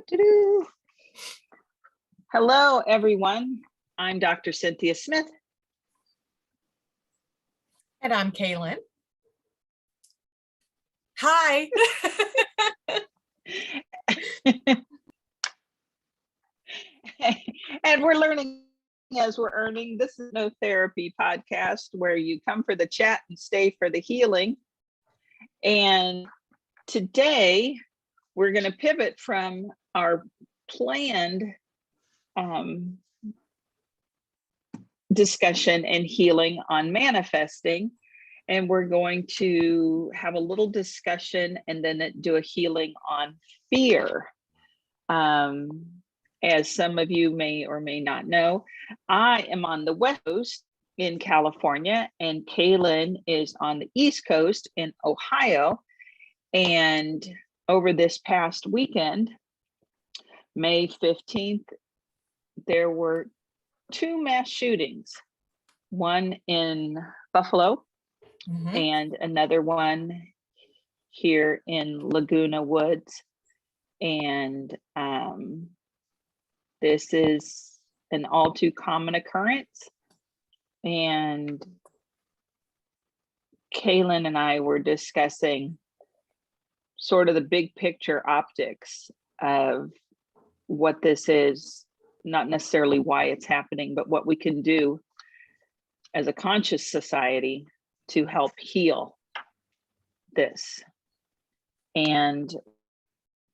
Do-do-do. Hello, everyone. I'm Dr. Cynthia Smith. And I'm Kaylin. Hi. And we're learning as we're earning. This is No Therapy podcast where you come for the chat and stay for the healing. And today we're going to pivot from our planned discussion and healing on manifesting. And we're going to have a little discussion and then do a healing on fear. As some of you may or may not know, I am on the West Coast in California, and Kaylin is on the East Coast in Ohio. And over this past weekend, May 15th, there were two mass shootings, one in Buffalo and another one here in Laguna Woods. And this is an all too common occurrence. And Kaylin and I were discussing sort of the big picture optics of what this is, not necessarily why it's happening, but what we can do as a conscious society to help heal this. And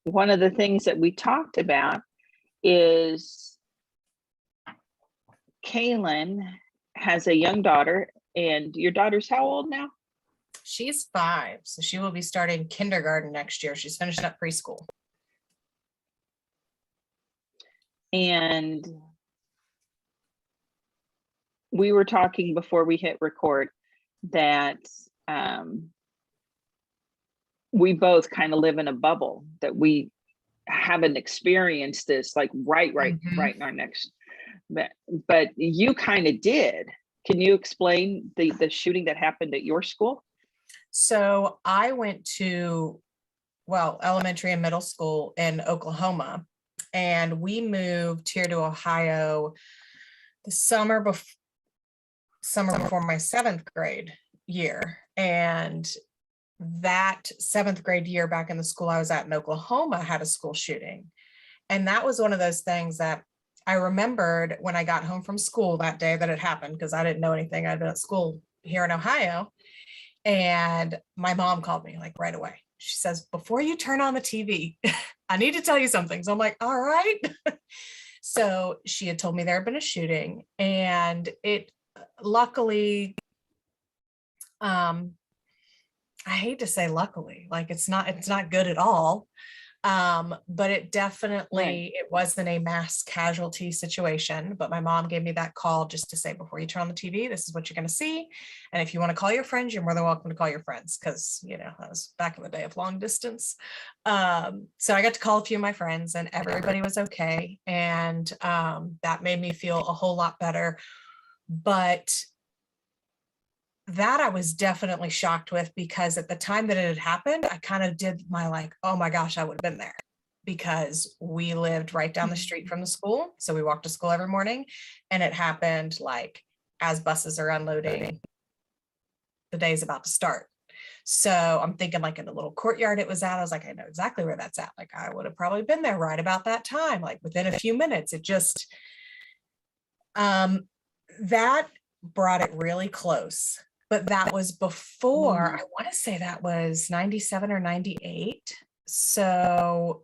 one of the things that we talked about is Kaylin has a young daughter, and your daughter's how old now? She's 5, so she will be starting kindergarten next year. She's finishing up preschool. And we were talking before we hit record that we both kind of live in a bubble, that we haven't experienced this like right in our next, but you kind of did. Can you explain the shooting that happened at your school? So I went to, elementary and middle school in Oklahoma, and we moved here to Ohio the summer before my 7th grade year. And that 7th grade year back in the school I was at in Oklahoma had a school shooting. And that was one of those things that I remembered when I got home from school that day that it happened, because I didn't know anything. I'd been at school here in Ohio. And my mom called me like right away. She says, "Before you turn on the TV, I need to tell you something." So I'm like, all right. So she had told me there had been a shooting, and it luckily, I hate to say luckily, like it's not good at all. But it definitely, it wasn't a mass casualty situation, but my mom gave me that call just to say, before you turn on the TV, this is what you're going to see. And if you want to call your friends, you're more than welcome to call your friends. Cause that was back in the day of long distance. So I got to call a few of my friends, and everybody was okay. And, that made me feel a whole lot better. But that I was definitely shocked with, because at the time that it had happened, I kind of did my like, oh my gosh, I would have been there, because we lived right down the street from the school. So we walked to school every morning, and it happened like as buses are unloading, the day's about to start. So I'm thinking like in the little courtyard it was at, I was like, I know exactly where that's at. Like I would have probably been there right about that time, like within a few minutes. It just, that brought it really close. But that was before, I want to say that was 97 or 98. So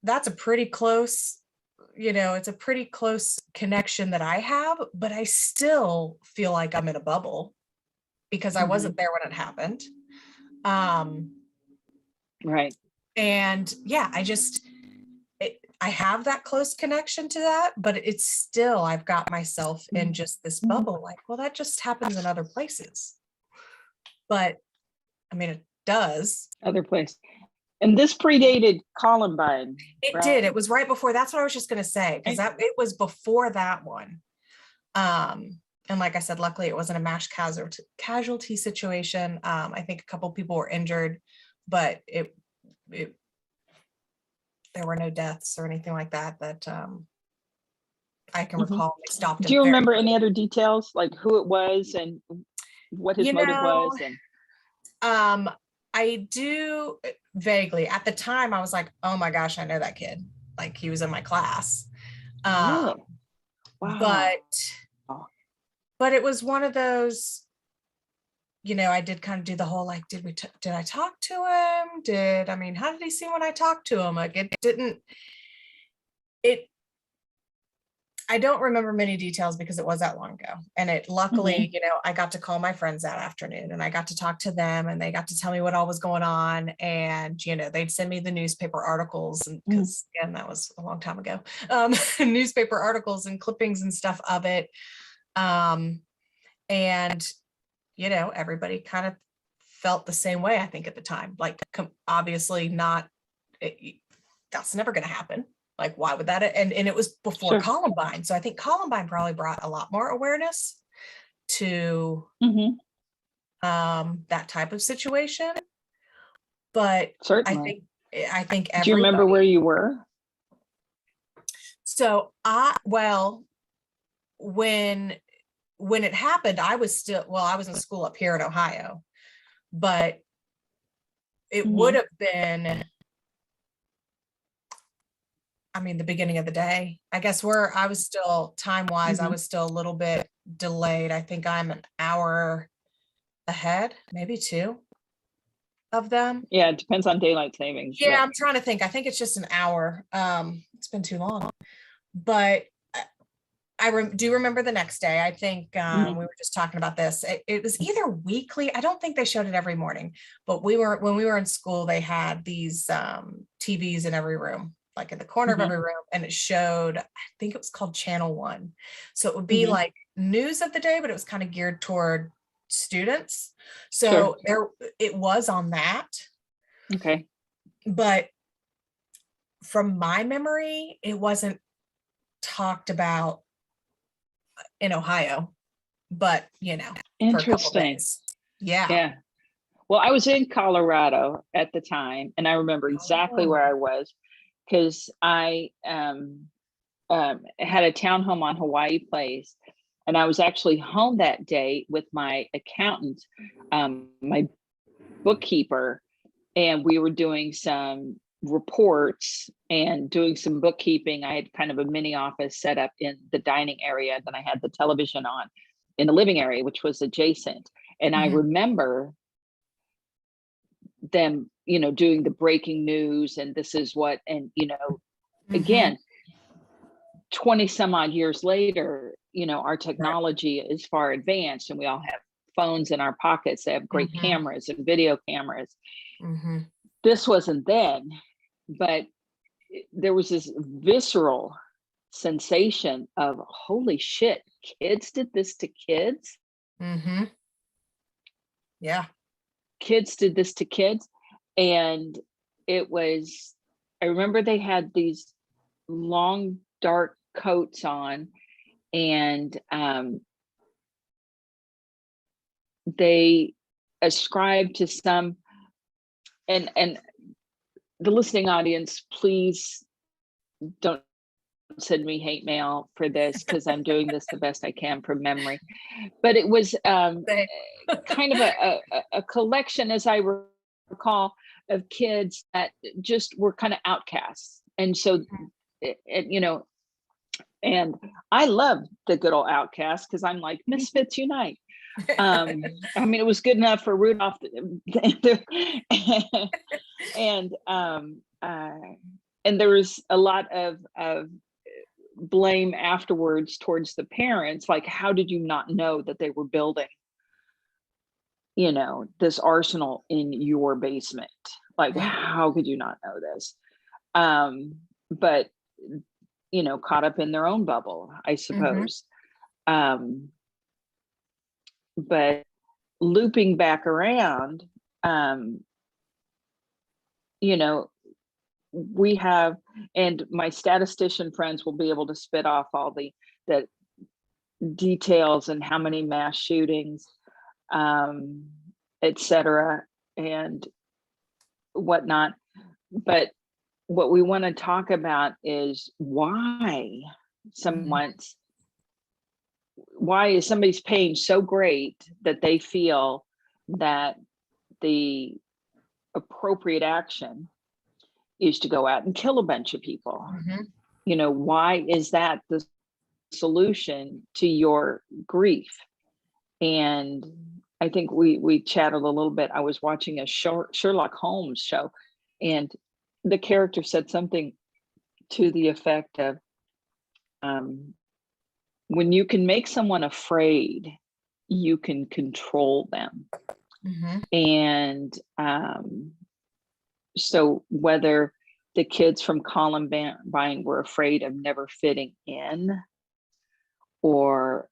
that's a pretty close, it's a pretty close connection that I have, but I still feel like I'm in a bubble because I wasn't there when it happened. Right. And yeah, I have that close connection to that, but it's still, I've got myself in just this bubble, like, well, that just happens in other places. But I mean, it does. Other place. And this predated Columbine. It did. It was right before. That's what I was just going to say, because it was before that one. And like I said, luckily it wasn't a mass casualty situation. I think a couple people were injured, but there were no deaths or anything like that I can Mhm. recall. They stopped Do him you very remember quickly. any other details, like who it was and what his You motive know, was? And I do vaguely. At the time, I was like, oh my gosh, I know that kid. Like he was in my class. really, But wow. it was one of those, I did kind of do the whole, like, did I talk to him? How did he seem when I talked to him? Like I don't remember many details because it was that long ago. And luckily, I got to call my friends that afternoon and I got to talk to them and they got to tell me what all was going on. And, they'd send me the newspaper articles, and because again, that was a long time ago, newspaper articles and clippings and stuff of it. And, everybody kind of felt the same way, I think, at the time. Like, obviously not, that's never going to happen. Like, why would that? And it was before Sure. Columbine. So I think Columbine probably brought a lot more awareness to that type of situation. But Certainly. I think Do you remember where everybody. you were? So when it happened, I was in school up here in Ohio, but it would have been, the beginning of the day. I guess I was still time-wise, I was still a little bit delayed. I think I'm an hour ahead, maybe 2 of them. Yeah, it depends on daylight savings. Yeah, I'm trying to think. I think it's just an hour. It's been too long. But I do remember the next day. I think we were just talking about this. It was either weekly. I don't think they showed it every morning, but when we were in school, they had these TVs in every room, like in the corner of every room, and it showed, I think it was called Channel 1. So it would be like news of the day, but it was kind of geared toward students. So it was on that. Okay. But from my memory, it wasn't talked about in Ohio, but for a couple days. Yeah. Well, I was in Colorado at the time, and I remember exactly where I was because I had a townhome on Hawaii Place, and I was actually home that day with my accountant, my bookkeeper, and we were doing some reports and doing some bookkeeping. I had kind of a mini office set up in the dining area. Then I had the television on in the living area, which was adjacent. And I remember them, doing the breaking news and this is what, and, again, 20 some odd years later, our technology is far advanced and we all have phones in our pockets. They have great cameras and video cameras. This wasn't then, but there was this visceral sensation of, holy shit, kids did this to kids. Yeah. Kids did this to kids. And I remember they had these long, dark coats on, and they ascribed to some, and the listening audience, please don't send me hate mail for this because I'm doing this the best I can from memory. But it was kind of a collection, as I recall, of kids that just were kind of outcasts. And so, and I love the good old outcasts because I'm like, misfits unite. It was good enough for Rudolph and there was a lot of blame afterwards towards the parents, like, how did you not know that they were building this arsenal in your basement? Like, how could you not know this? But caught up in their own bubble, I suppose. But looping back around, we have, and my statistician friends will be able to spit off all the details and how many mass shootings, et cetera, and whatnot. but what we want to talk about is why someone's why is somebody's pain so great that they feel that the appropriate action is to go out and kill a bunch of people. You know, why is that the solution to your grief? And I think we chatted a little bit. I was watching a Sherlock Holmes show, and the character said something to the effect of, when you can make someone afraid, you can control them. And so whether the kids from Columbine were afraid of never fitting in, or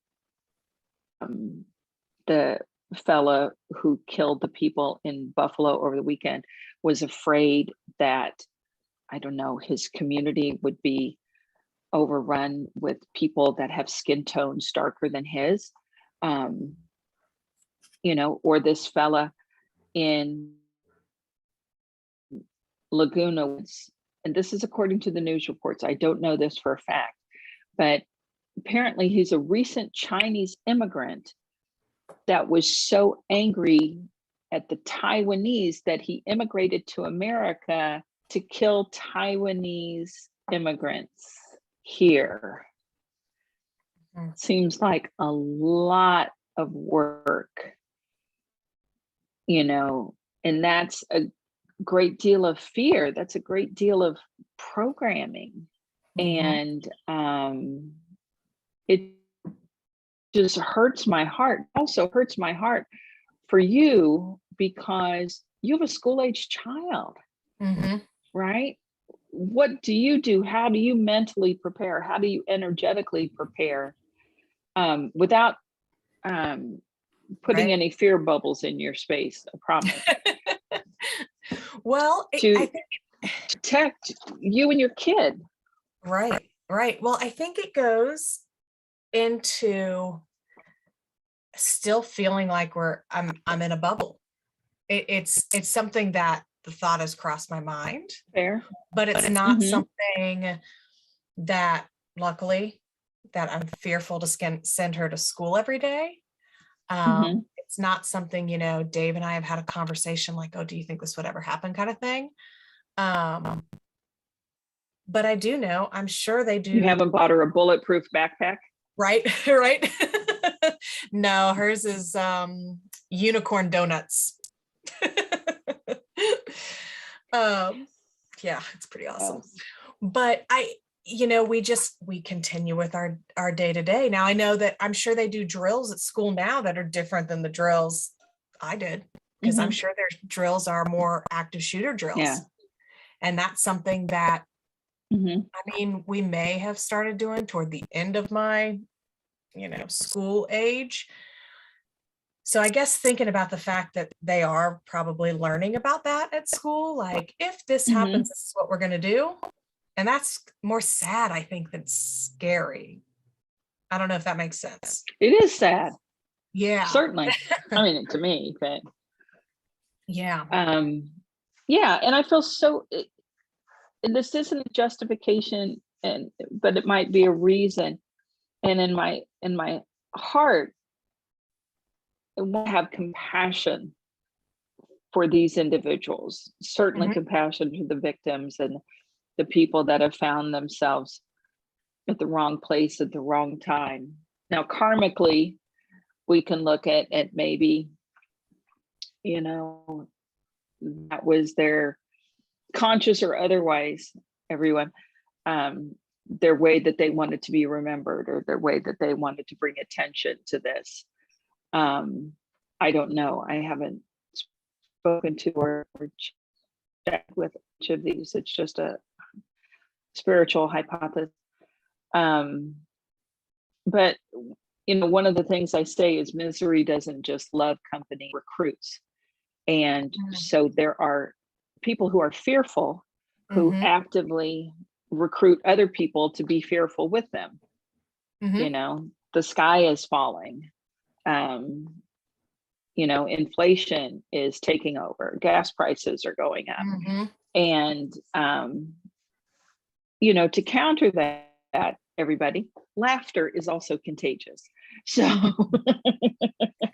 the fella who killed the people in Buffalo over the weekend was afraid that, I don't know, his community would be overrun with people that have skin tones darker than his, you know, or this fella in Laguna Woods, and this is according to the news reports, I don't know this for a fact, but apparently he's a recent Chinese immigrant that was so angry at the Taiwanese that he immigrated to America to kill Taiwanese immigrants here. Seems like a lot of work, you know, and that's a great deal of fear. That's a great deal of programming. And it just hurts my heart. Also hurts my heart for you because you have a school-age child, right? What do you do? How do you mentally prepare? How do you energetically prepare without putting any fear bubbles in your space? I promise. Well, to I think protect you and your kid. Right. Well, I think it goes into still feeling like I'm in a bubble. It's something that the thought has crossed my mind. Fair. But it's not something that, luckily, that I'm fearful to send her to school every day. It's not something, you know, Dave and I have had a conversation like, oh, do you think this would ever happen, kind of thing. But I do know, I'm sure they do. You haven't bought her a bulletproof backpack? Right. No, hers is unicorn donuts. Yeah, it's pretty awesome. But you know, we continue with our day to day. Now I know that I'm sure they do drills at school now that are different than the drills I did, because I'm sure their drills are more active shooter drills. And that's something that I mean, we may have started doing toward the end of my, you know, school age. So I guess thinking about the fact that they are probably learning about that at school, like if this happens, this is what we're going to do. And that's more sad, I think, than scary. I don't know if that makes sense. It is sad. Yeah. Certainly. I mean, to me, but yeah. Yeah. And I feel so, this isn't a justification, but it might be a reason. And in my heart, I want to have compassion for these individuals, certainly compassion for the victims and the people that have found themselves at the wrong place at the wrong time. Now, karmically, we can look at maybe, you know, that was their conscious or otherwise, everyone, their way that they wanted to be remembered, or their way that they wanted to bring attention to this. I don't know. I haven't spoken to or checked with each of these. It's just a spiritual hypothesis. But, you know, one of the things I say is misery doesn't just love company, recruits. And so there are people who are fearful who actively recruit other people to be fearful with them. You know, the sky is falling. You know, inflation is taking over. Gas prices are going up. And, you know, to counter that, everybody, laughter is also contagious. So,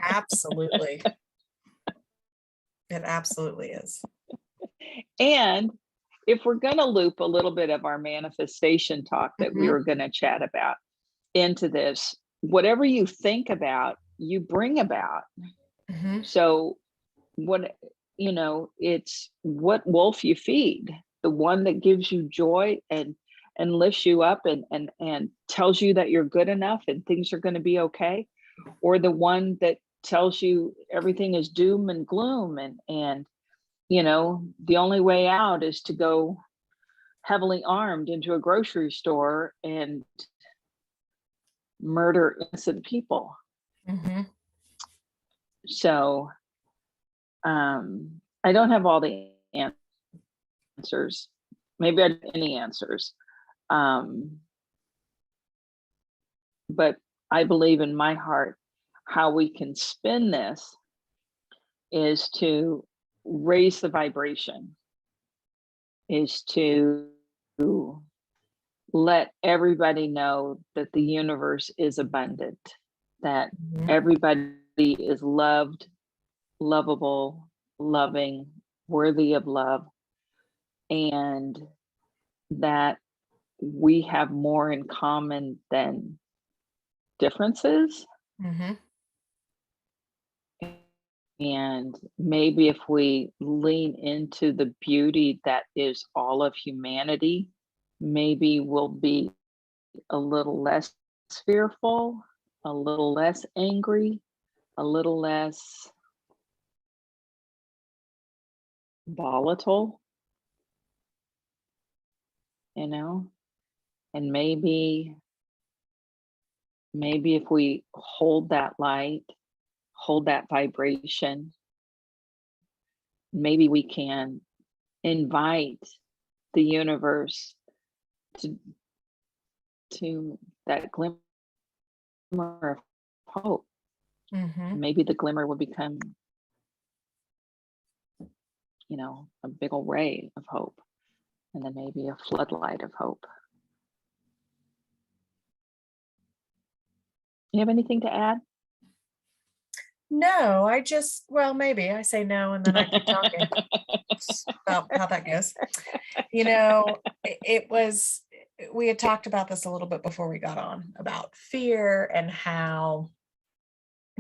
Absolutely. It absolutely is. and if we're going to loop a little bit of our manifestation talk that we Mhm. were going to chat about into this, whatever you think about, you bring about. Mhm. So, what, you know, it's what wolf you feed, the one that gives you joy and lifts you up and tells you that you're good enough and things are going to be okay, or the one that tells you everything is doom and gloom and you know, the only way out is to go heavily armed into a grocery store and murder innocent people. Mhm. So I don't have all the answers. Maybe I don't have any answers. Um, but I believe in my heart how we can spin this is to raise the vibration, is to let everybody know that the universe is abundant, that Mhm. everybody is loved, lovable, loving, worthy of love, and that we have more in common than differences. Mhm. And maybe if we lean into the beauty that is all of humanity, maybe we'll be a little less fearful, a little less angry, a little less volatile, you know? And maybe if we hold that light, hold that vibration, maybe we can invite the universe to to that glimmer of hope. Mhm. Maybe the glimmer will become, you know, a big old ray of hope, and then maybe a floodlight of hope. You have anything to add? No, I just well, maybe I say no and then I keep talking about how that goes. It was we had talked about this a little bit before we got on about fear and how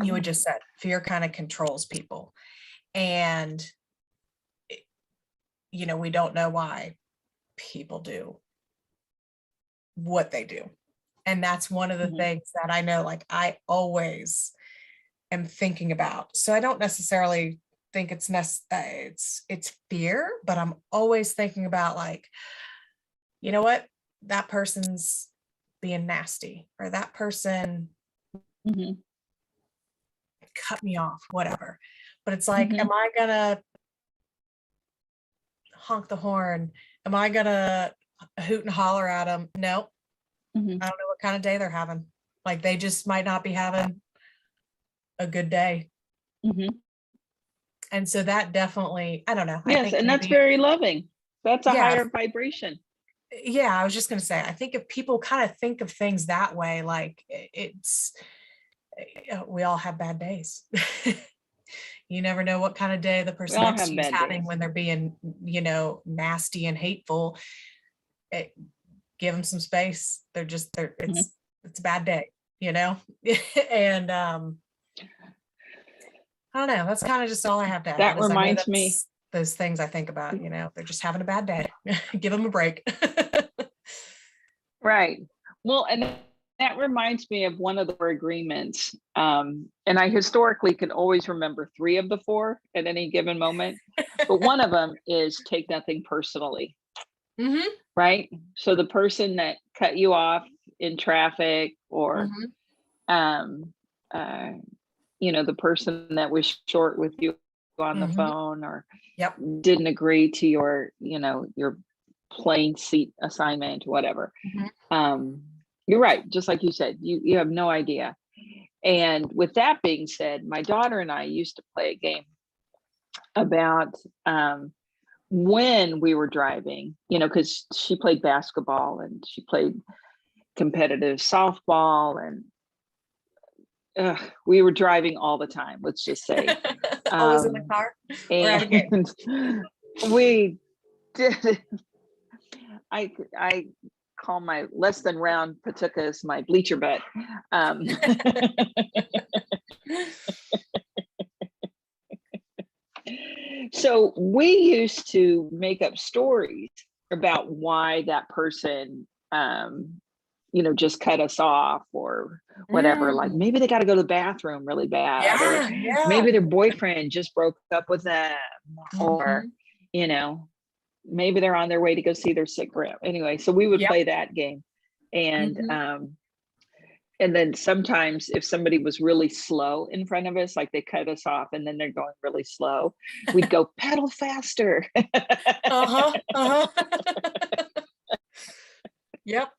you had just said fear kind of controls people. And, we don't know why people do what they do. And that's one of the Mhm, things that I know, like, I always am thinking about. So I don't necessarily think it's fear, but I'm always thinking about, like, you know what? That person's being nasty, or that person mhm, cut me off, whatever. But it's like, am mhm, I gonna honk the horn? Am I gonna hoot and holler at them? No, mhm, I don't know what kind of day they're having. Like, they just might not be having a good day. mhm. And so that definitely, I don't know. I Yes, think and that's maybe, very loving. That's a yeah, higher vibration. yeah, I was just gonna say, I think if people kind of think of things that way, like, we all have bad days. You never know what kind of day the We person all next to have you is bad having days. when they're being, nasty and hateful. It, give them some space. They're Mhm. it's a bad day, you know? And I don't know. That's kind of just all I have to That add is I know reminds me, that's those things I think about, they're just having a bad day. Give them a break. right. Well, and that reminds me of one of the 4 agreements. And I historically can always remember 3 of the 4 at any given moment. But one of them is take nothing personally, Hmm. right? So the person that cut you off in traffic or Hmm. um uh the person that was short with you on the Hmm. phone or Yep. didn't agree to your plane seat assignment, whatever. Hmm. um you're right, just like you said, you have no idea. And with that being said, my daughter and I used to play a game about when we were driving, because she played basketball and she played competitive softball, and we were driving all the time, let's just say. Always in the car or at a game? And we did. I call my less than round patukas my bleacher butt. So we used to make up stories about why that person, just cut us off or whatever. Like maybe they got to go to the bathroom really bad, or maybe their boyfriend just broke up with them, or, maybe they're on their way to go see their sick grandma. Anyway, so we would play that game. And then sometimes if somebody was really slow in front of us, like they cut us off and then they're going really slow, we'd go pedal faster. Yep.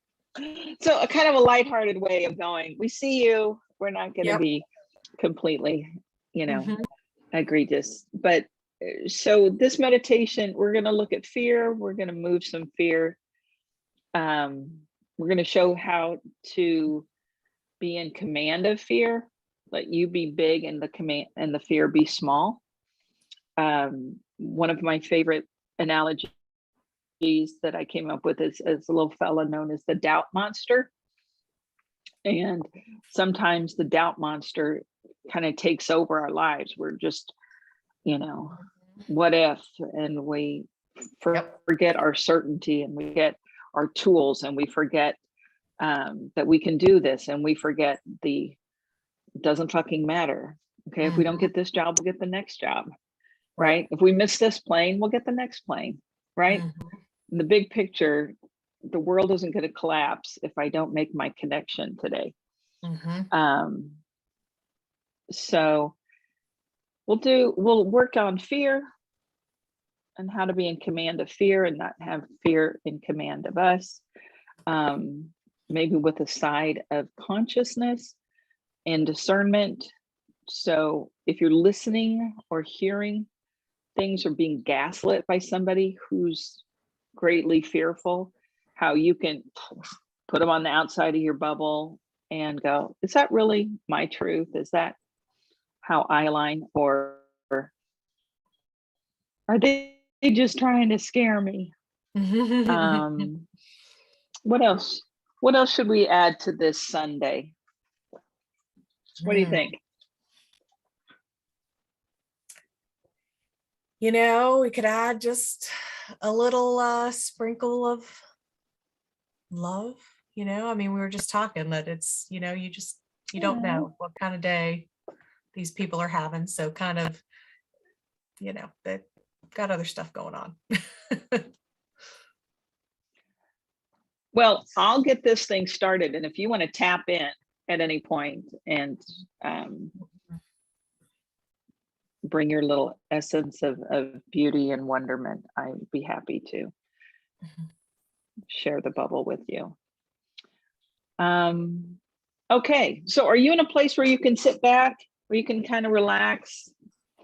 So a kind of a lighthearted way of going, we see you, we're not going to be completely, egregious. But so this meditation, we're going to look at fear. We're going to move some fear. We're going to show how to be in command of fear. Let you be big and the command and the fear be small. One of my favorite analogies that I came up with is a little fella known as the doubt monster. And sometimes the doubt monster kind of takes over our lives. We're just, what if, and we forget our certainty, and we get our tools, and we forget that we can do this, and we forget it doesn't fucking matter. Okay. If we don't get this job, we'll get the next job. Right. If we miss this plane, we'll get the next plane. Right. In the big picture, the world isn't going to collapse if I don't make my connection today. So we'll work on fear and how to be in command of fear and not have fear in command of us. Maybe with a side of consciousness and discernment. So if you're listening or hearing things or being gaslit by somebody who's greatly fearful, how you can put them on the outside of your bubble and go, is that really my truth? Is that how I align? Or are they just trying to scare me? What else? What else should we add to this Sunday? What do you think? We could add just a little sprinkle of love. I mean, we were just talking that it's, you don't know what kind of day these people are having. So kind of, they've got other stuff going on. Well, I'll get this thing started. And if you want to tap in at any point and bring your little essence of beauty and wonderment, I'd be happy to share the bubble with you. Okay, so are you in a place where you can sit back, where you can kind of relax,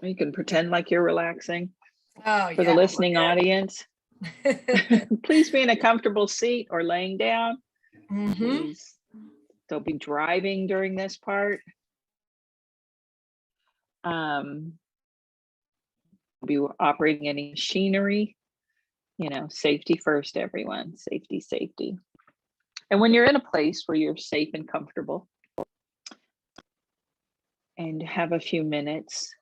or you can pretend like you're relaxing? For the listening audience, please be in a comfortable seat or laying down. Please don't be driving during this part. Be operating any machinery. Safety first, everyone. Safety, safety. And when you're in a place where you're safe and comfortable and have a few minutes,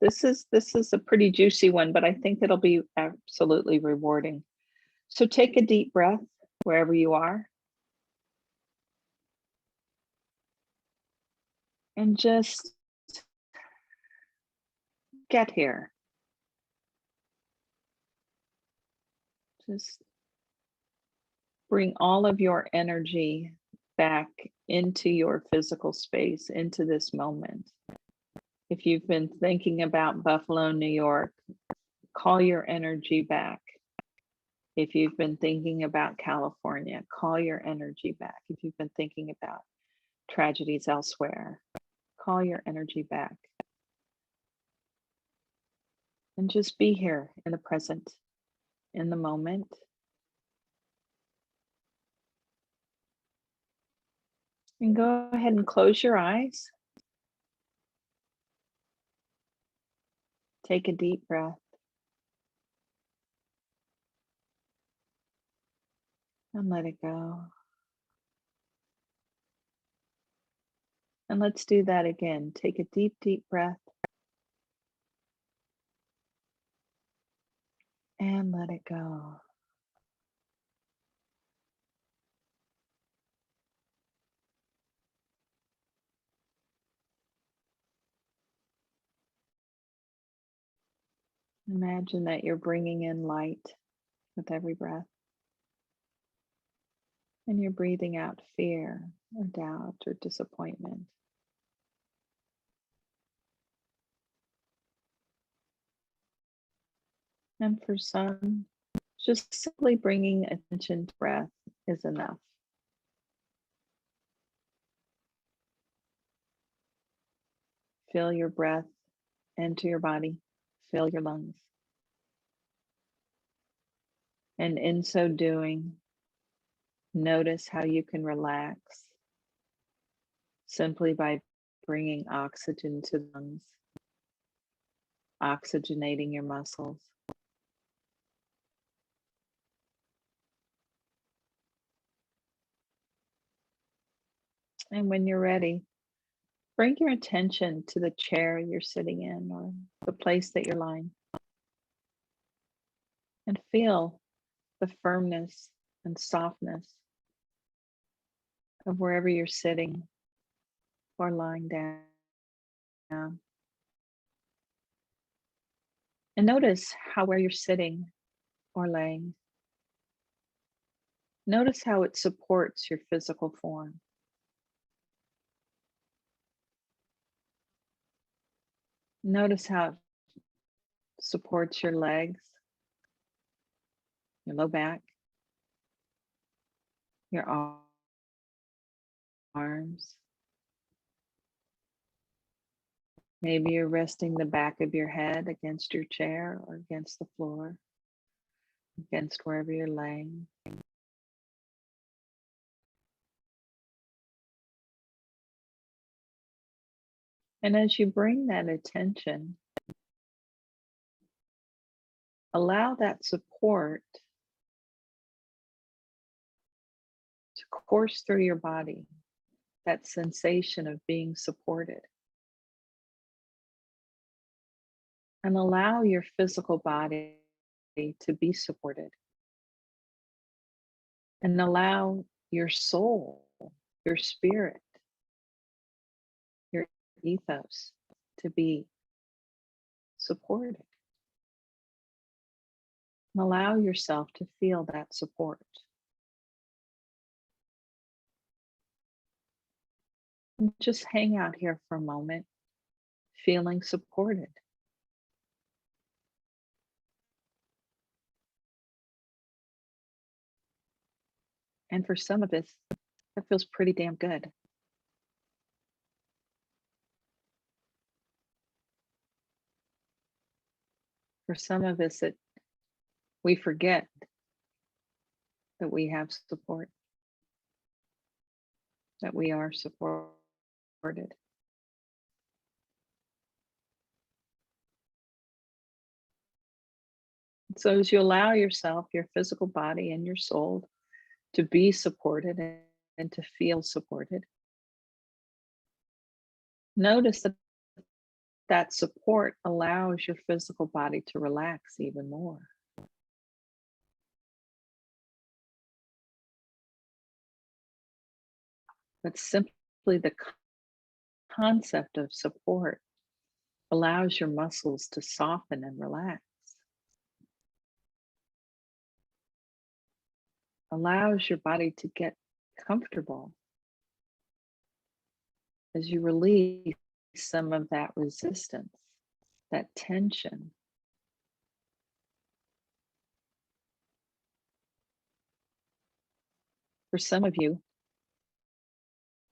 this is a pretty juicy one, but I think it'll be absolutely rewarding. So take a deep breath wherever you are. And just get here. Just bring all of your energy back into your physical space, into this moment. If you've been thinking about Buffalo, New York, call your energy back. If you've been thinking about California, call your energy back. If you've been thinking about tragedies elsewhere, call your energy back. And just be here in the present. in the moment. And go ahead and close your eyes. Take a deep breath. And let it go. And let's do that again. Take a deep, deep breath. And let it go. Imagine that you're bringing in light with every breath. And you're breathing out fear or doubt or disappointment. And for some, just simply bringing attention to breath is enough. Feel your breath enter your body, fill your lungs. And in so doing, notice how you can relax simply by bringing oxygen to the lungs, oxygenating your muscles. And when you're ready, bring your attention to the chair you're sitting in or the place that you're lying. And feel the firmness and softness of wherever you're sitting or lying down. And notice how where you're sitting or laying, notice how it supports your physical form. Notice how it supports your legs, your low back, your arms. Maybe you're resting the back of your head against your chair or against the floor, against wherever you're laying. And as you bring that attention, allow that support to course through your body, that sensation of being supported. And allow your physical body to be supported. And allow your soul, your spirit, your ethos to be supported. And allow yourself to feel that support. And just hang out here for a moment, feeling supported. And for some of us, that feels pretty damn good. For some of us, we forget that we have support, that we are supported. So as you allow yourself, your physical body and your soul to be supported and to feel supported, notice that that support allows your physical body to relax even more. But simply the concept of support allows your muscles to soften and relax, allows your body to get comfortable as you release some of that resistance, that tension. For some of you,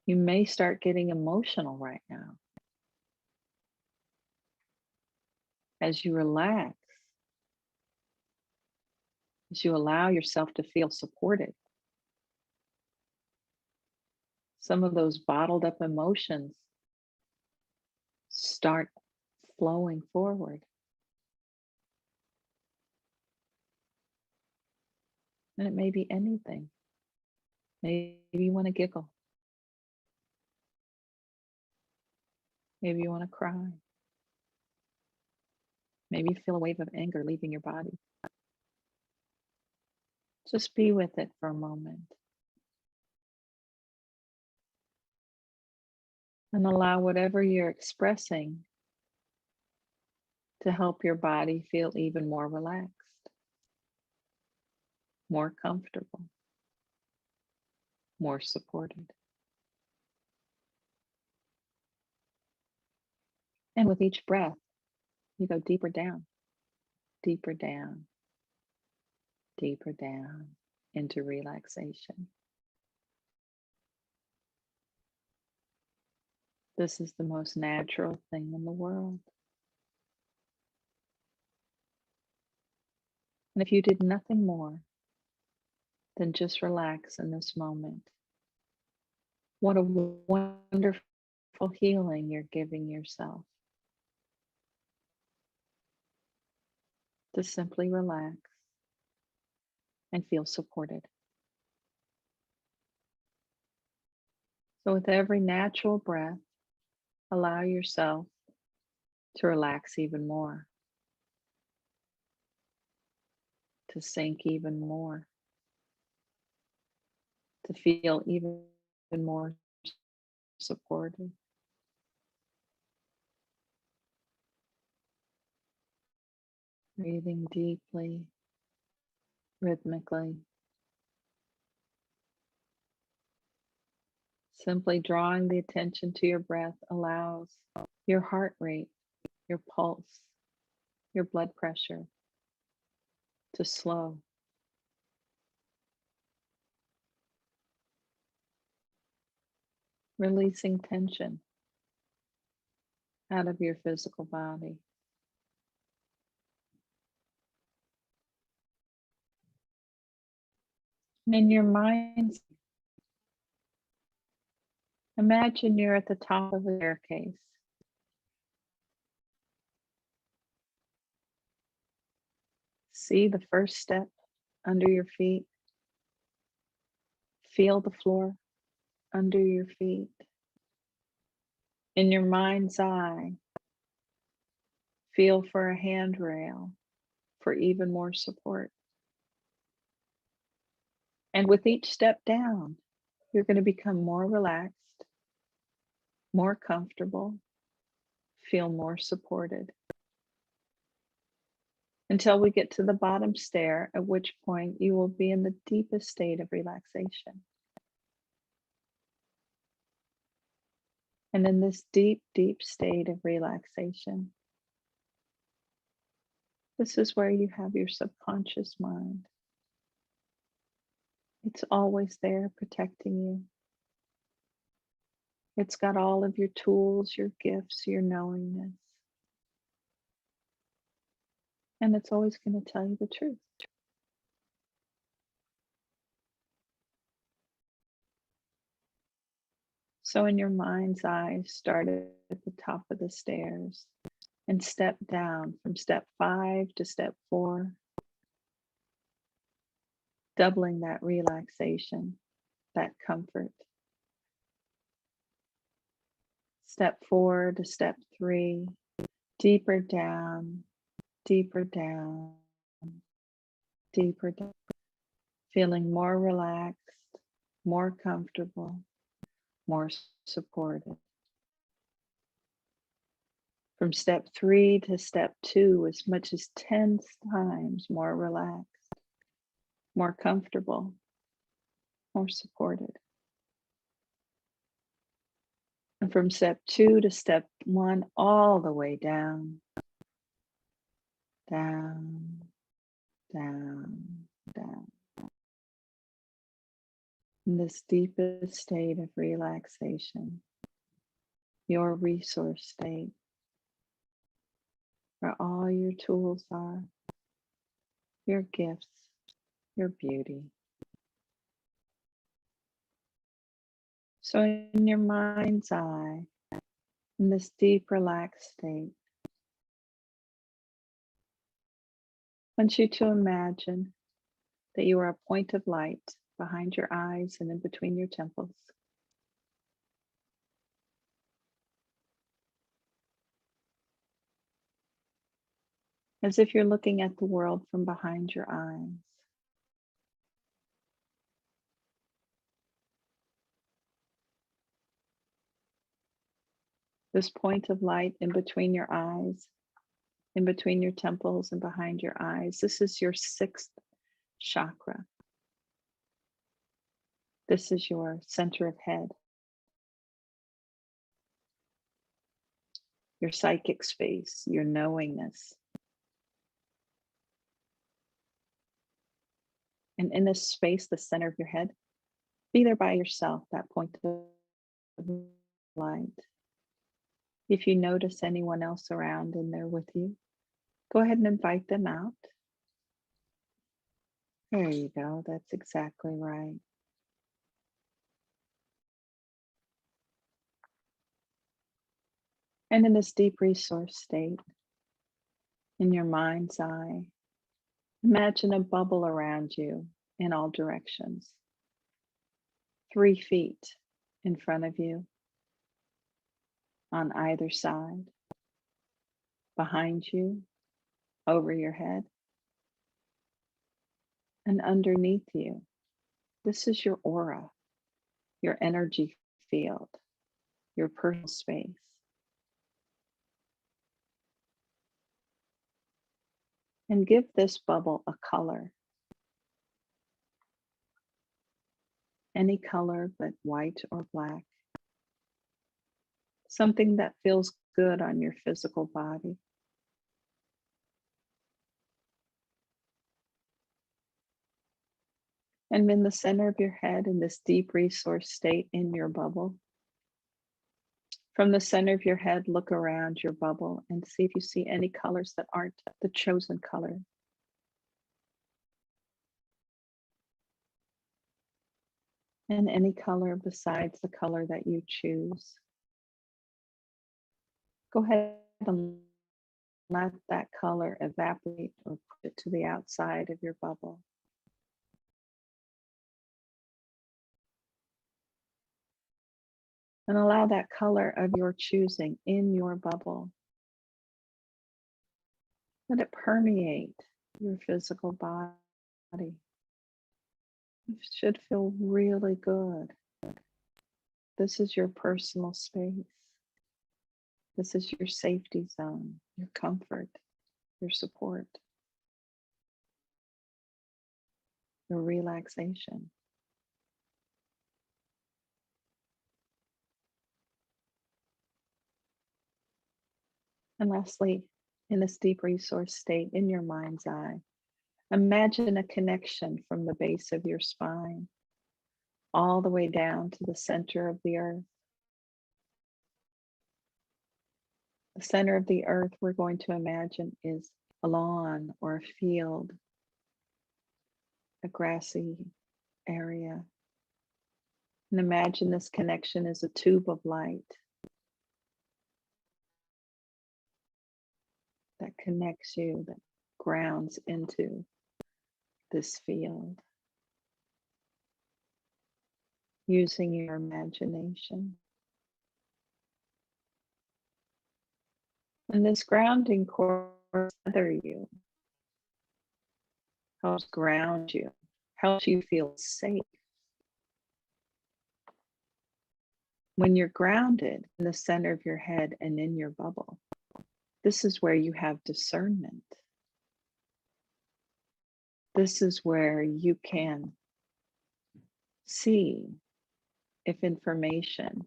you may start getting emotional right now. As you relax, as you allow yourself to feel supported. Some of those bottled up emotions start flowing forward. And it may be anything. Maybe you want to giggle. Maybe you want to cry. Maybe you feel a wave of anger leaving your body. Just be with it for a moment. And allow whatever you're expressing to help your body feel even more relaxed, more comfortable, more supported. And with each breath, you go deeper down, deeper down, deeper down into relaxation. This is the most natural thing in the world. And if you did nothing more than just relax in this moment, what a wonderful healing you're giving yourself. To simply relax and feel supported. So with every natural breath, allow yourself to relax even more, to sink even more, to feel even more supported. Breathing deeply, rhythmically. Simply drawing the attention to your breath allows your heart rate, your pulse, your blood pressure to slow. Releasing tension out of your physical body. And in your mind, imagine you're at the top of a staircase. See the first step under your feet. Feel the floor under your feet. In your mind's eye, feel for a handrail for even more support. And with each step down, you're going to become more relaxed, more comfortable, feel more supported. Until we get to the bottom stair, at which point you will be in the deepest state of relaxation. And in this deep, deep state of relaxation, this is where you have your subconscious mind. It's always there protecting you. It's got all of your tools, your gifts, your knowingness. And it's always going to tell you the truth. So in your mind's eye, start at the top of the stairs and step down from step 5 to step 4, doubling that relaxation, that comfort. Step 4 to step 3, deeper down, deeper down, deeper down, feeling more relaxed, more comfortable, more supported. From step 3 to step 2, as much as 10 times more relaxed, more comfortable, more supported. And from step 2 to step 1, all the way down, down, down, down. In this deepest state of relaxation, your resource state, where all your tools are, your gifts, your beauty. So, in your mind's eye, in this deep, relaxed state, I want you to imagine that you are a point of light behind your eyes and in between your temples. As if you're looking at the world from behind your eyes. This point of light in between your eyes, in between your temples and behind your eyes, this is your sixth chakra. This is your center of head, your psychic space, your knowingness. And in this space, the center of your head, be there by yourself, that point of light. If you notice anyone else around in there with you, go ahead and invite them out. There you go. That's exactly right. And in this deep resource state, in your mind's eye, imagine a bubble around you in all directions. 3 feet in front of you, on either side, behind you, over your head, and underneath you. This is your aura, your energy field, your personal space. And give this bubble a color. Any color but white or black. Something that feels good on your physical body. And in the center of your head, in this deep resource state in your bubble, from the center of your head, look around your bubble and see if you see any colors that aren't the chosen color. And any color besides the color that you choose. Go ahead and let that color evaporate or put it to the outside of your bubble. And allow that color of your choosing in your bubble. Let it permeate your physical body. It should feel really good. This is your personal space. This is your safety zone, your comfort, your support, your relaxation. And lastly, in this deep resource state in your mind's eye, imagine a connection from the base of your spine all the way down to the center of the earth. The center of the earth we're going to imagine is a lawn or a field, a grassy area. And imagine this connection is a tube of light that connects you, that grounds into this field. Using your imagination. And this grounding core tether you, helps ground you, helps you feel safe. When you're grounded in the center of your head and in your bubble, this is where you have discernment. This is where you can see if information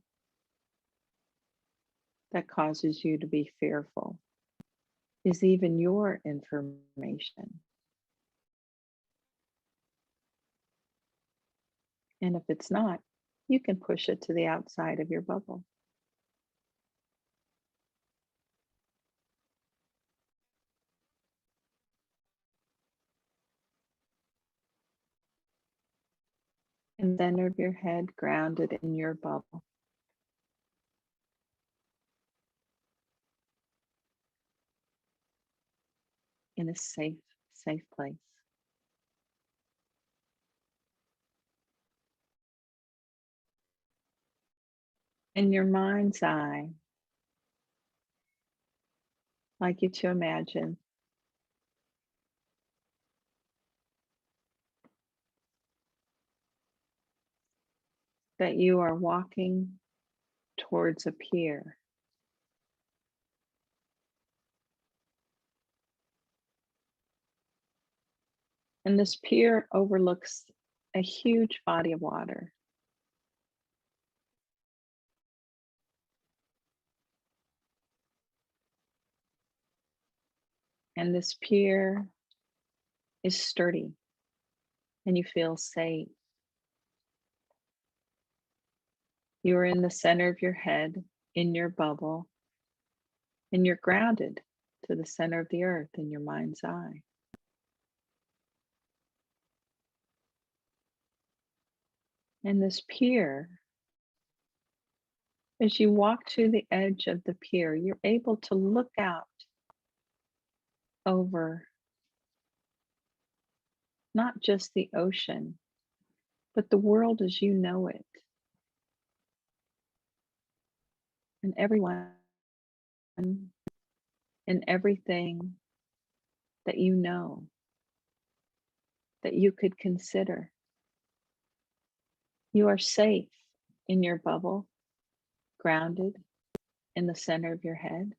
that causes you to be fearful is even your information. And if it's not, you can push it to the outside of your bubble. in the center of your head, grounded in your bubble. In a safe place. In your mind's eye, I'd like you to imagine that you are walking towards a pier. And this pier overlooks a huge body of water. And this pier is sturdy and you feel safe. You are in the center of your head, in your bubble, and you're grounded to the center of the earth in your mind's eye. And this pier, as you walk to the edge of the pier, you're able to look out over not just the ocean, but the world as you know it. And everyone and everything that you know, that you could consider. You are safe in your bubble, grounded in the center of your head.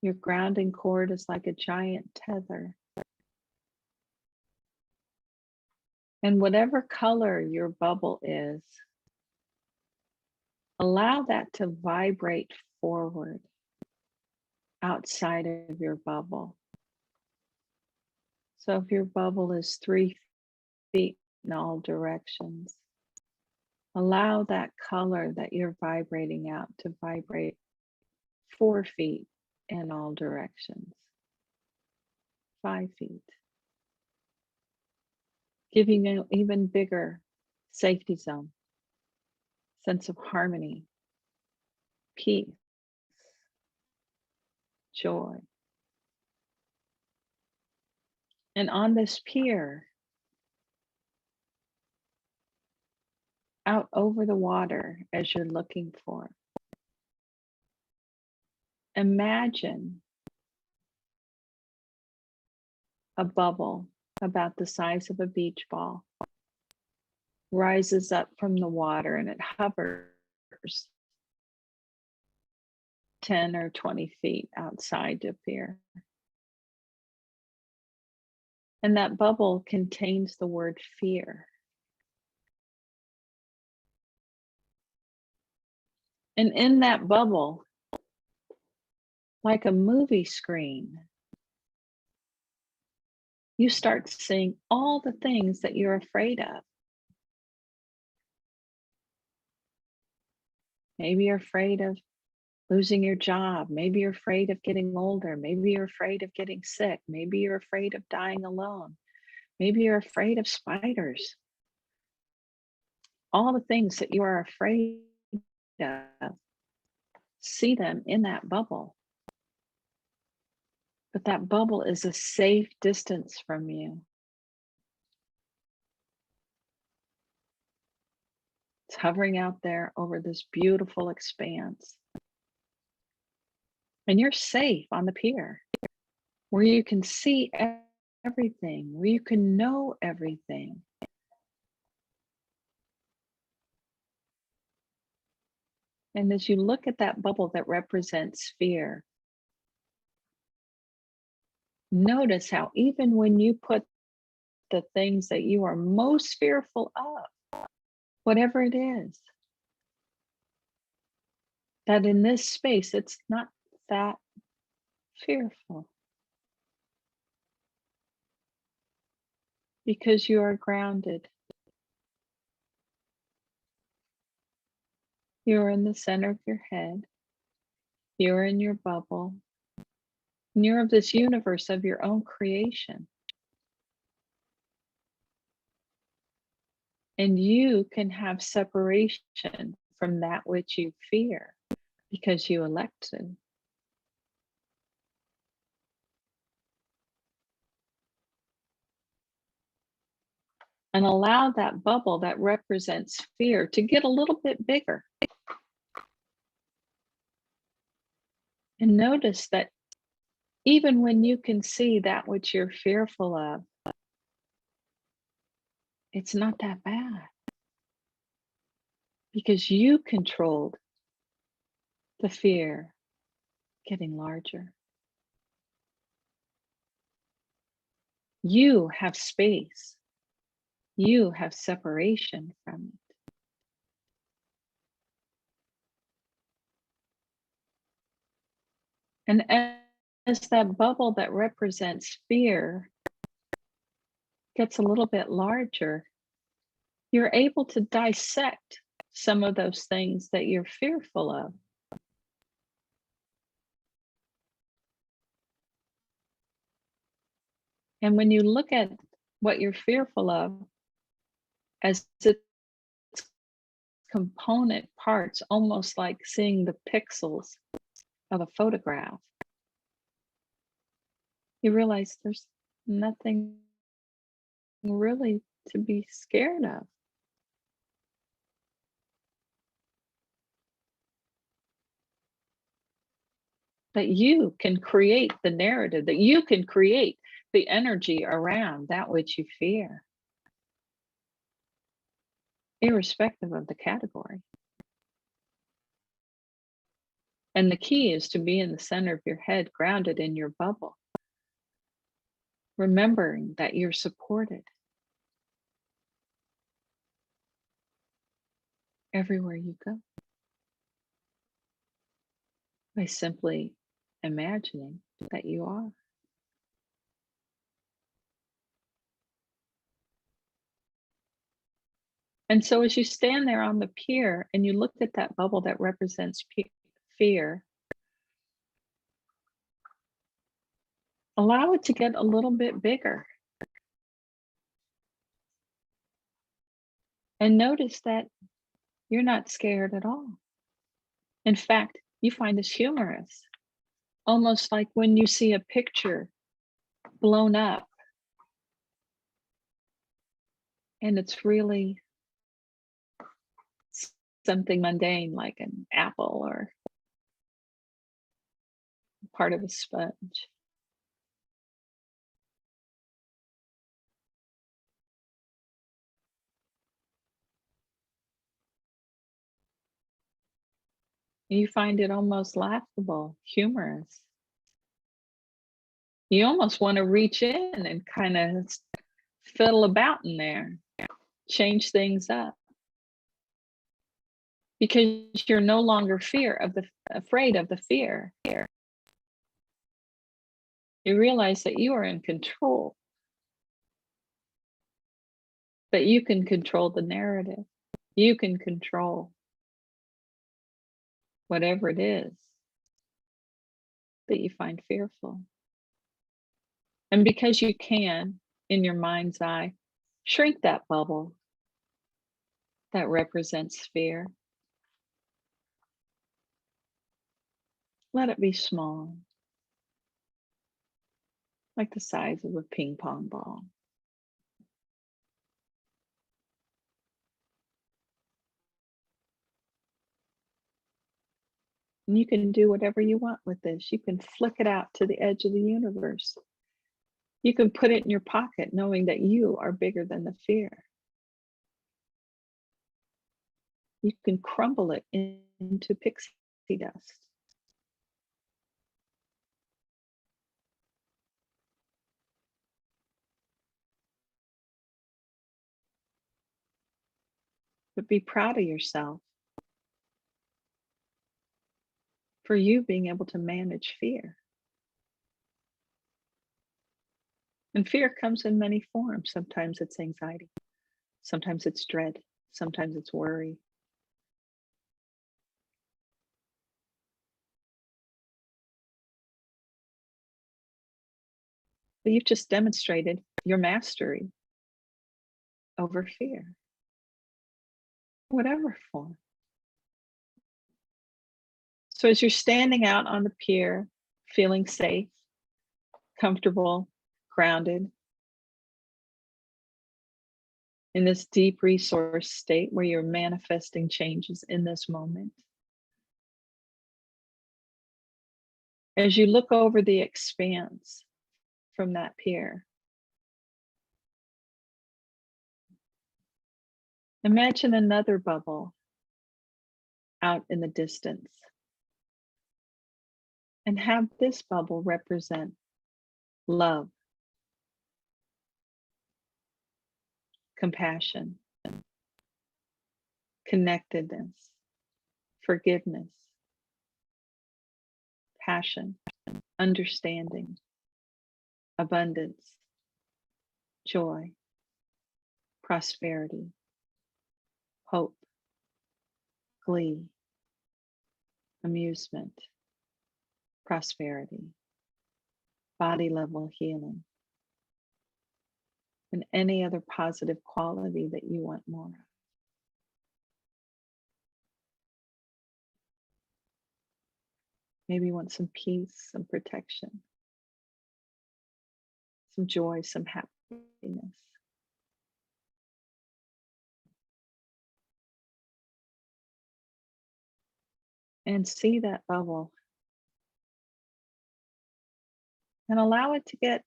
Your grounding cord is like a giant tether. And whatever color your bubble is, allow that to vibrate forward outside of your bubble. So if your bubble is 3 feet in all directions, allow that color that you're vibrating out to vibrate 4 feet in all directions, 5 feet, giving you an even bigger safety zone, sense of harmony, peace, joy. And on this pier, out over the water as you're looking for, imagine a bubble about the size of a beach ball rises up from the water and it hovers 10 or 20 feet outside the pier. And that bubble contains the word fear. And in that bubble, like a movie screen, you start seeing all the things that you're afraid of. Maybe you're afraid of losing your job. Maybe you're afraid of getting older. Maybe you're afraid of getting sick. Maybe you're afraid of dying alone. Maybe you're afraid of spiders. All the things that you are afraid of, see them in that bubble. But that bubble is a safe distance from you. It's hovering out there over this beautiful expanse. And you're safe on the pier where you can see everything, where you can know everything. And as you look at that bubble that represents fear, notice how even when you put the things that you are most fearful of, whatever it is, that in this space, it's not that fearful because you are grounded. You're in the center of your head. You're in your bubble. And you're of this universe of your own creation. And you can have separation from that which you fear because you elected. And allow that bubble that represents fear to get a little bit bigger. And notice that even when you can see that which you're fearful of, it's not that bad because you controlled the fear getting larger. You have space. You have separation from it. And as that bubble that represents fear gets a little bit larger, you're able to dissect some of those things that you're fearful of. And when you look at what you're fearful of as its component parts, almost like seeing the pixels of a photograph, you realize there's nothing really to be scared of. That you can create the narrative, that you can create the energy around that which you fear, irrespective of the category. And the key is to be in the center of your head, grounded in your bubble, remembering that you're supported everywhere you go by simply imagining that you are. And so as you stand there on the pier and you look at that bubble that represents fear, allow it to get a little bit bigger. And notice that you're not scared at all. In fact, you find this humorous, almost like when you see a picture blown up and it's really something mundane like an apple or part of a sponge. You find it almost laughable, humorous. You almost want to reach in and kind of fiddle about in there, change things up. Because you're no longer afraid of the fear. You realize that you are in control, that you can control the narrative. You can control whatever it is that you find fearful. And because you can, in your mind's eye, shrink that bubble that represents fear. Let it be small, like the size of a ping pong ball. And you can do whatever you want with this. You can flick it out to the edge of the universe. You can put it in your pocket knowing that you are bigger than the fear. You can crumble it into pixie dust. But be proud of yourself for you being able to manage fear. And fear comes in many forms. Sometimes it's anxiety, sometimes it's dread, sometimes it's worry. But you've just demonstrated your mastery over fear. whatever form. So as you're standing out on the pier, feeling safe, comfortable, grounded, in this deep resource state where you're manifesting changes in this moment. As you look over the expanse from that pier, imagine another bubble out in the distance, and have this bubble represent love, compassion, connectedness, forgiveness, passion, understanding, abundance, joy, prosperity, hope, glee, amusement, prosperity, body level healing, and any other positive quality that you want more of. Maybe you want some peace, some protection, some joy, some happiness. And see that bubble and allow it to get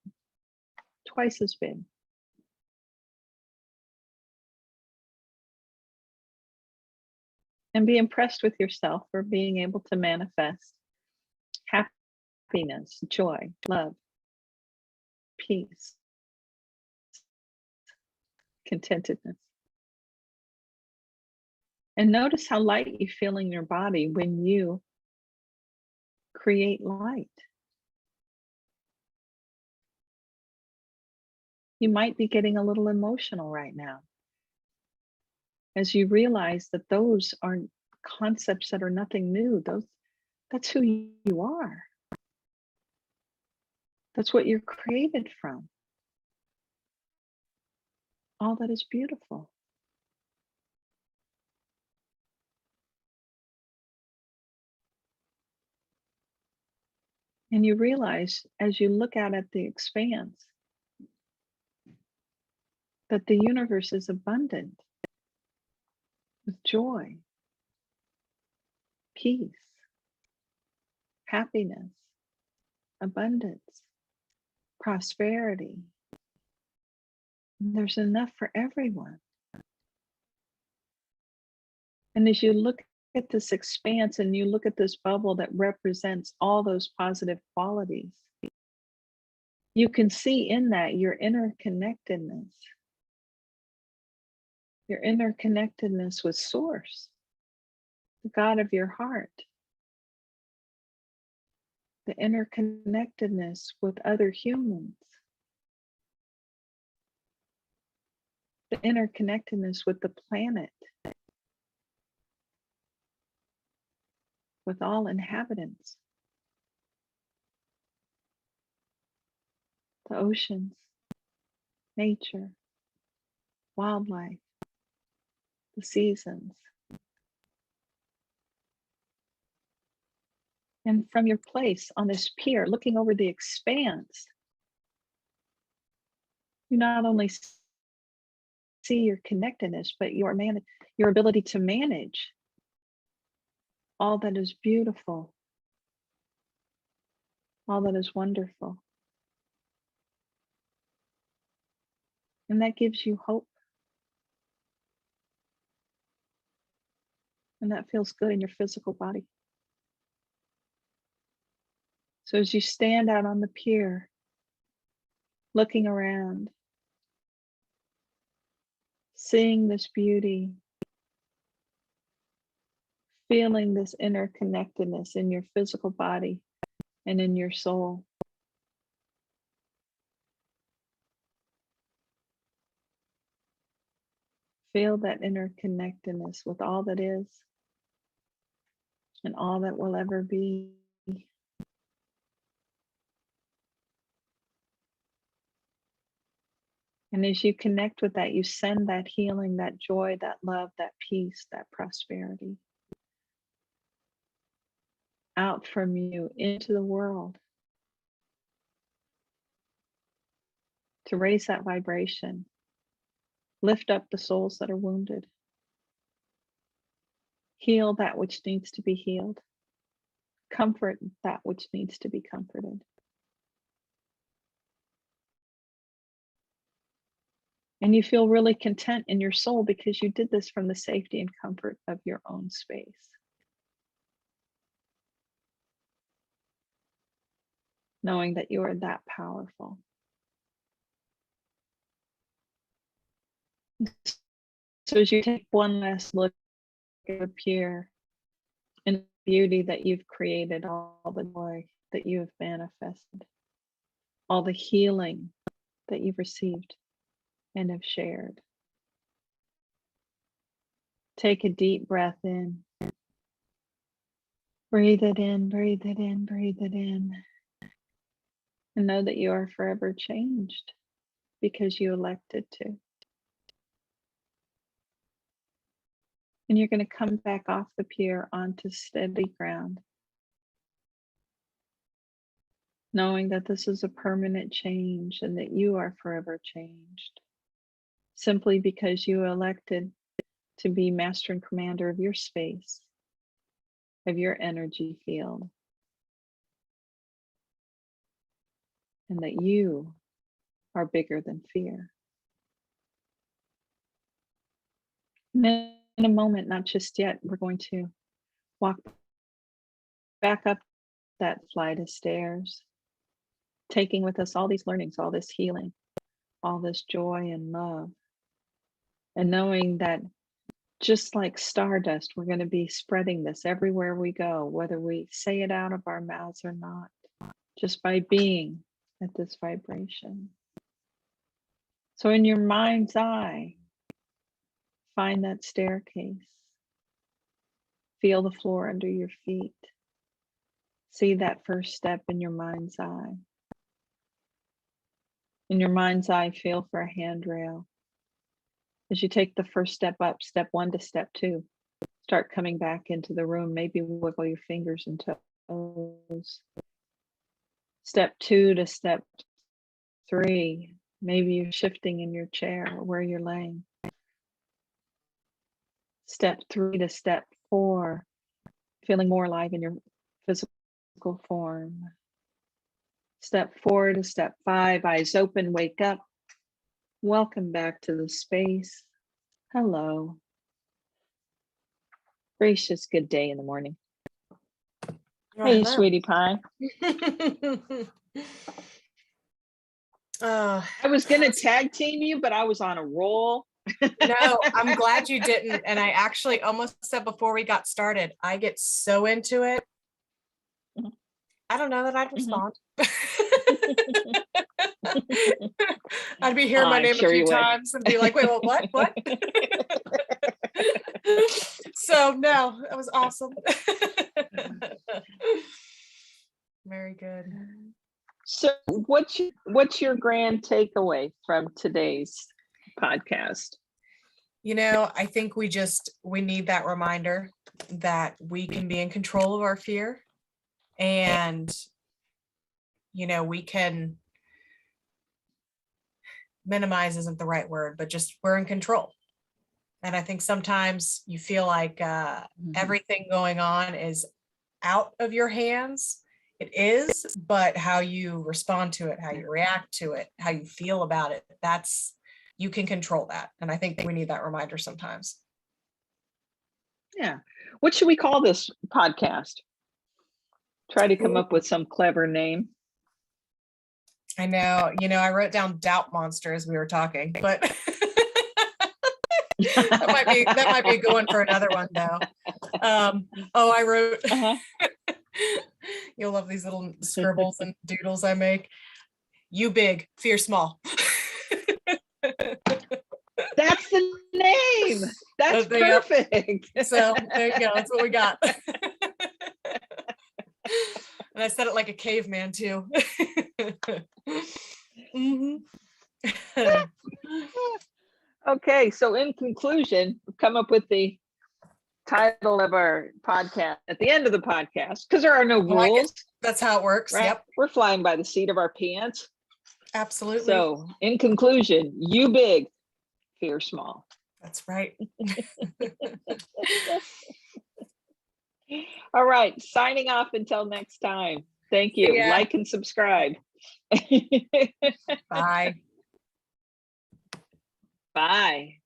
twice as big. And be impressed with yourself for being able to manifest happiness, joy, love, peace, contentedness. And notice how light you feel in your body when you create light. You might be getting a little emotional right now as you realize that those are concepts that are nothing new. That's who you are. That's what you're created from. All that is beautiful. And you realize as you look out at the expanse that the universe is abundant with joy, peace, happiness, abundance, prosperity. And there's enough for everyone. And as you look at this expanse and you look at this bubble that represents all those positive qualities, you can see in that your interconnectedness with Source, the God of your heart, the interconnectedness with other humans, the interconnectedness with the planet, with all inhabitants, the oceans, nature, wildlife, the seasons. And from your place on this pier, looking over the expanse, you not only see your connectedness, but your ability to manage all that is beautiful, all that is wonderful. And that gives you hope. And that feels good in your physical body. So as you stand out on the pier, looking around, seeing this beauty, feeling this interconnectedness in your physical body and in your soul. Feel that interconnectedness with all that is and all that will ever be. And as you connect with that, you send that healing, that joy, that love, that peace, that prosperity out from you into the world to raise that vibration, lift up the souls that are wounded, heal that which needs to be healed, comfort that which needs to be comforted. And you feel really content in your soul because you did this from the safety and comfort of your own space. Knowing that you are that powerful. So as you take one last look up here and the beauty that you've created, all the joy that you have manifested, all the healing that you've received and have shared. Take a deep breath in. Breathe it in, breathe it in, breathe it in. And know that you are forever changed because you elected to. And you're going to come back off the pier onto steady ground, knowing that this is a permanent change and that you are forever changed, simply because you elected to be master and commander of your space, of your energy field, and that you are bigger than fear. And then in a moment, not just yet, we're going to walk back up that flight of stairs, taking with us all these learnings, all this healing, all this joy and love, and knowing that just like stardust, we're going to be spreading this everywhere we go, whether we say it out of our mouths or not, just by being at this vibration. So in your mind's eye, find that staircase. Feel the floor under your feet. See that first step in your mind's eye. In your mind's eye, feel for a handrail. As you take the first step up, step 1 to step 2, start coming back into the room. Maybe wiggle your fingers and toes. Step 2 to step 3, maybe you're shifting in your chair or where you're laying. Step 3 to step 4, feeling more alive in your physical form. Step 4 to step 5, eyes open, wake up. Welcome back to the space. Hello. Gracious, good day in the morning. Oh, Hey, hello. sweetie pie. I was going to tag team you, but I was on a roll. No, I'm glad you didn't. And I actually almost said before we got started, I get so into it. I don't know that I'd respond. I'd be hearing my name a few times and be like, wait, well, what? So no, that was awesome. Very good. So what's your grand takeaway from today's podcast? I think we need that reminder that we can be in control of our fear, and we can minimize isn't the right word, but just we're in control. And I think sometimes you feel like everything going on is out of your hands. It is, but how you respond to it, how you react to it, how you feel about it, you can control that. And I think we need that reminder sometimes. Yeah. What should we call this podcast? Try to come up with some clever name. I know, I wrote down doubt monster as we were talking, but that might be a good one for another one though. I wrote, you'll love these little scribbles and doodles I make. You big, fear small. That's the name. That's perfect. So there you go. That's what we got. And I said it like a caveman too. Mm-hmm. Okay, so in conclusion, we've come up with the title of our podcast at the end of the podcast, because there are no I like it. rules, That's how it works. right? Yep, We're flying by the seat of our pants. absolutely. So in conclusion, you big, fear small. That's right. All right, signing off until next time. Thank you. See ya. Like and subscribe. Bye. Bye.